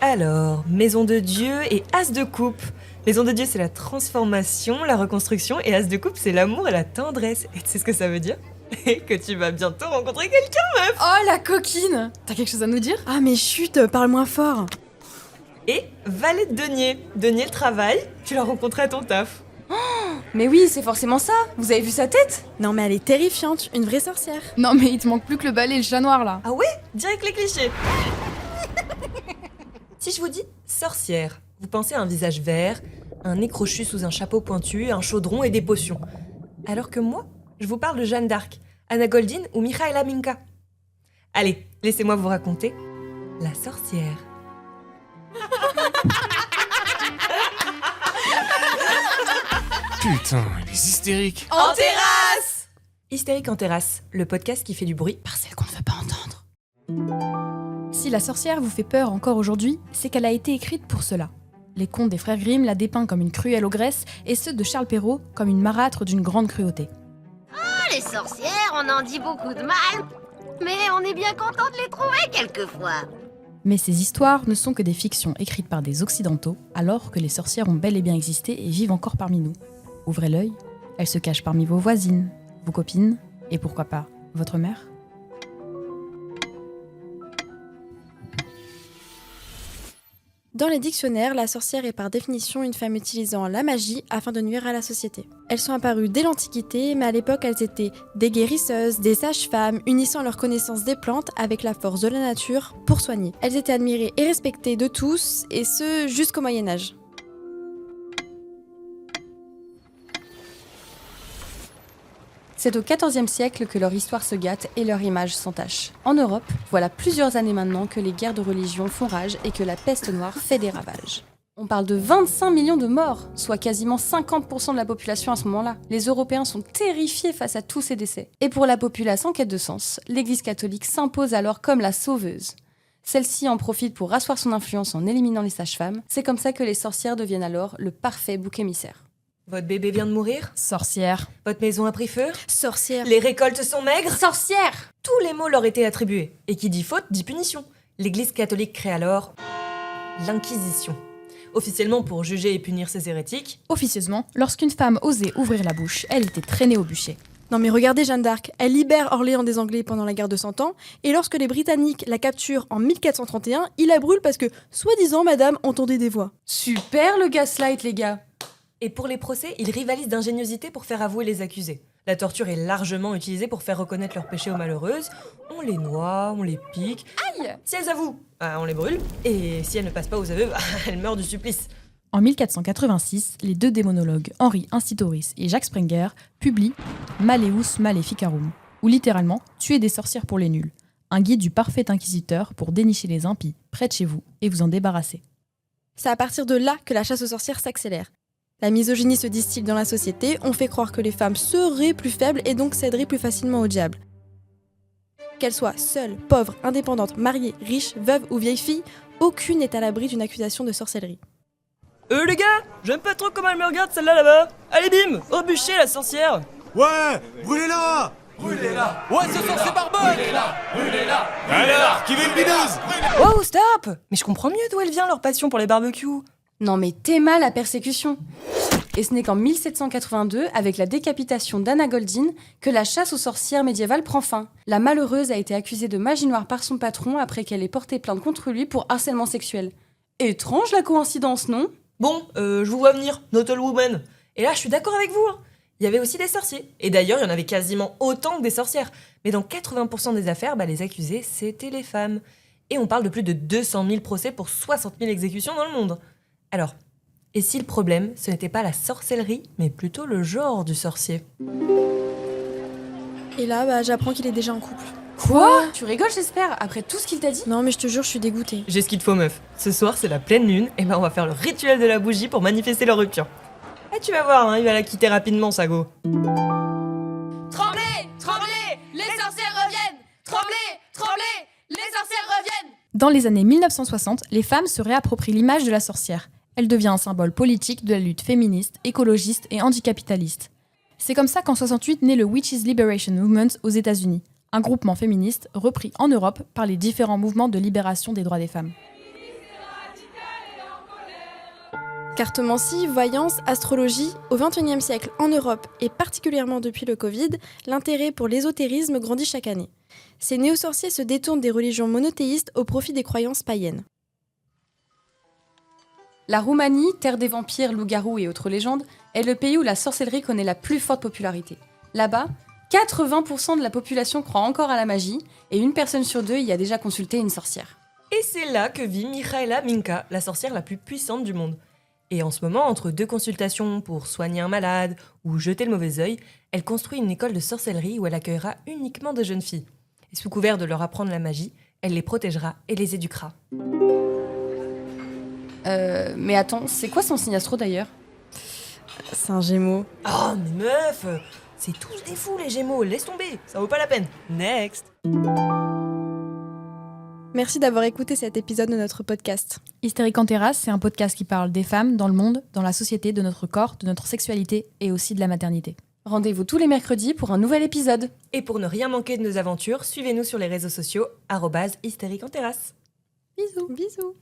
Alors, maison de Dieu et as de coupe. Maison de Dieu, c'est la transformation, la reconstruction, et as de coupe, c'est l'amour et la tendresse. Et tu sais ce que ça veut dire? Et que tu vas bientôt rencontrer quelqu'un, meuf. Oh, la coquine! T'as quelque chose à nous dire? Ah mais chut, parle moins fort. Et valet de denier. Denier le travail, tu l'as rencontré à ton taf. Mais oui, c'est forcément ça. Vous avez vu sa tête? Non mais elle est terrifiante, une vraie sorcière. Non mais il te manque plus que le balai et le chat noir là. Ah ouais? Direct les clichés. Si je vous dis sorcière, vous pensez à un visage vert, un nez crochu sous un chapeau pointu, un chaudron et des potions. Alors que moi, je vous parle de Jeanne d'Arc, Anna Goldin ou Michaela Minka. Allez, laissez-moi vous raconter la sorcière. Putain, elle est hystérique. En terrasse! Hystérique en terrasse, le podcast qui fait du bruit Par celle qu'on ne veut pas entendre. Si la sorcière vous fait peur encore aujourd'hui, c'est qu'elle a été écrite pour cela. Les contes des frères Grimm la dépeint comme une cruelle ogresse et ceux de Charles Perrault comme une marâtre d'une grande cruauté. Les sorcières, on en dit beaucoup de mal, mais on est bien content de les trouver quelquefois. Mais ces histoires ne sont que des fictions écrites par des occidentaux, alors que les sorcières ont bel et bien existé et vivent encore parmi nous. Ouvrez l'œil, elles se cachent parmi vos voisines, vos copines, et pourquoi pas votre mère. Dans les dictionnaires, la sorcière est par définition une femme utilisant la magie afin de nuire à la société. Elles sont apparues dès l'Antiquité, mais à l'époque elles étaient des guérisseuses, des sages-femmes, unissant leur connaissance des plantes avec la force de la nature pour soigner. Elles étaient admirées et respectées de tous, et ce jusqu'au Moyen-Âge. C'est au XIVe siècle que leur histoire se gâte et leur image s'entache. En Europe, voilà plusieurs années maintenant que les guerres de religion font rage et que la peste noire fait des ravages. On parle de 25 millions de morts, soit quasiment 50% de la population à ce moment-là. Les Européens sont terrifiés face à tous ces décès. Et pour la populace en quête de sens, l'Église catholique s'impose alors comme la sauveuse. Celle-ci en profite pour asseoir son influence en éliminant les sages-femmes. C'est comme ça que les sorcières deviennent alors le parfait bouc émissaire. Votre bébé vient de mourir? Sorcière. Votre maison a pris feu? Sorcière. Les récoltes sont maigres? Sorcière! Tous les mots leur étaient attribués. Et qui dit faute, dit punition. L'Église catholique crée alors l'Inquisition. Officiellement pour juger et punir ces hérétiques. Officieusement, lorsqu'une femme osait ouvrir la bouche, elle était traînée au bûcher. Non mais regardez Jeanne d'Arc, elle libère Orléans des Anglais pendant la guerre de 100 ans, et lorsque les Britanniques la capturent en 1431, ils la brûlent parce que, soi-disant, madame entendait des voix. Super le gaslight, les gars! Et pour les procès, ils rivalisent d'ingéniosité pour faire avouer les accusés. La torture est largement utilisée pour faire reconnaître leurs péchés aux malheureuses. On les noie, on les pique. Aïe! Si elles avouent, on les brûle. Et si elles ne passent pas aux aveux, elles meurent du supplice. En 1486, les deux démonologues Henri Institoris et Jacques Sprenger publient Malleus Maleficarum, ou littéralement Tuer des sorcières pour les nuls, un guide du parfait inquisiteur pour dénicher les impies près de chez vous et vous en débarrasser. C'est à partir de là que la chasse aux sorcières s'accélère. La misogynie se distille dans la société, on fait croire que les femmes seraient plus faibles et donc céderaient plus facilement au diable. Qu'elles soient seules, pauvres, indépendantes, mariées, riches, veuves ou vieilles filles, aucune n'est à l'abri d'une accusation de sorcellerie. Les gars, j'aime pas trop comment elle me regarde celle-là là-bas. Allez bim, au bûcher la sorcière. Ouais, brûlez-la! Brûlez-la. Ouais, ce soir c'est Barbone. Brûlez-la. Brûlez-la. Alors, qui veut une binouse? Wow, stop! Mais je comprends mieux d'où elle vient leur passion pour les barbecues. Non mais t'aimas la persécution. Et ce n'est qu'en 1782, avec la décapitation d'Anna Goldin, que la chasse aux sorcières médiévales prend fin. La malheureuse a été accusée de magie noire par son patron après qu'elle ait porté plainte contre lui pour harcèlement sexuel. Étrange la coïncidence, non? Bon, je vous vois venir, Notel Woman. Et là, je suis d'accord avec vous. Il y avait aussi des sorciers. Et d'ailleurs, il y en avait quasiment autant que des sorcières. Mais dans 80% des affaires, les accusés, c'était les femmes. Et on parle de plus de 200 000 procès pour 60 000 exécutions dans le monde. Alors, et si le problème, ce n'était pas la sorcellerie, mais plutôt le genre du sorcier? Et là, j'apprends qu'il est déjà en couple. Quoi? Tu rigoles, j'espère, après tout ce qu'il t'a dit? Non mais je te jure, je suis dégoûtée. J'ai ce qu'il te faut, meuf. Ce soir, c'est la pleine lune, et on va faire le rituel de la bougie pour manifester leur rupture. Et tu vas voir, il va la quitter rapidement, Sago. Tremblez! Tremblez! Les sorcières reviennent! Tremblez! Tremblez! Les sorcières reviennent! Dans les années 1960, les femmes se réapproprient l'image de la sorcière. Elle devient un symbole politique de la lutte féministe, écologiste et anticapitaliste. C'est comme ça qu'en 68 naît le Witches Liberation Movement aux États-Unis, un groupement féministe repris en Europe par les différents mouvements de libération des droits des femmes. Cartomancie, voyance, astrologie, au XXIe siècle en Europe et particulièrement depuis le Covid, l'intérêt pour l'ésotérisme grandit chaque année. Ces néo-sorciers se détournent des religions monothéistes au profit des croyances païennes. La Roumanie, terre des vampires, loups-garous et autres légendes, est le pays où la sorcellerie connaît la plus forte popularité. Là-bas, 80% de la population croit encore à la magie et une personne sur deux y a déjà consulté une sorcière. Et c'est là que vit Michaela Minka, la sorcière la plus puissante du monde. Et en ce moment, entre 2 consultations pour soigner un malade ou jeter le mauvais œil, elle construit une école de sorcellerie où elle accueillera uniquement de jeunes filles. Et sous couvert de leur apprendre la magie, elle les protégera et les éduquera. Mais attends, c'est quoi son signe astro d'ailleurs ? C'est un Gémeaux. Oh, mais meuf, c'est tous des fous les Gémeaux, laisse tomber, ça vaut pas la peine. Next. Merci d'avoir écouté cet épisode de notre podcast. Hystérique en terrasse, c'est un podcast qui parle des femmes dans le monde, dans la société, de notre corps, de notre sexualité et aussi de la maternité. Rendez-vous tous les mercredis pour un nouvel épisode. Et pour ne rien manquer de nos aventures, suivez-nous sur les réseaux sociaux @hystérique en terrasse. Bisous. Bisous.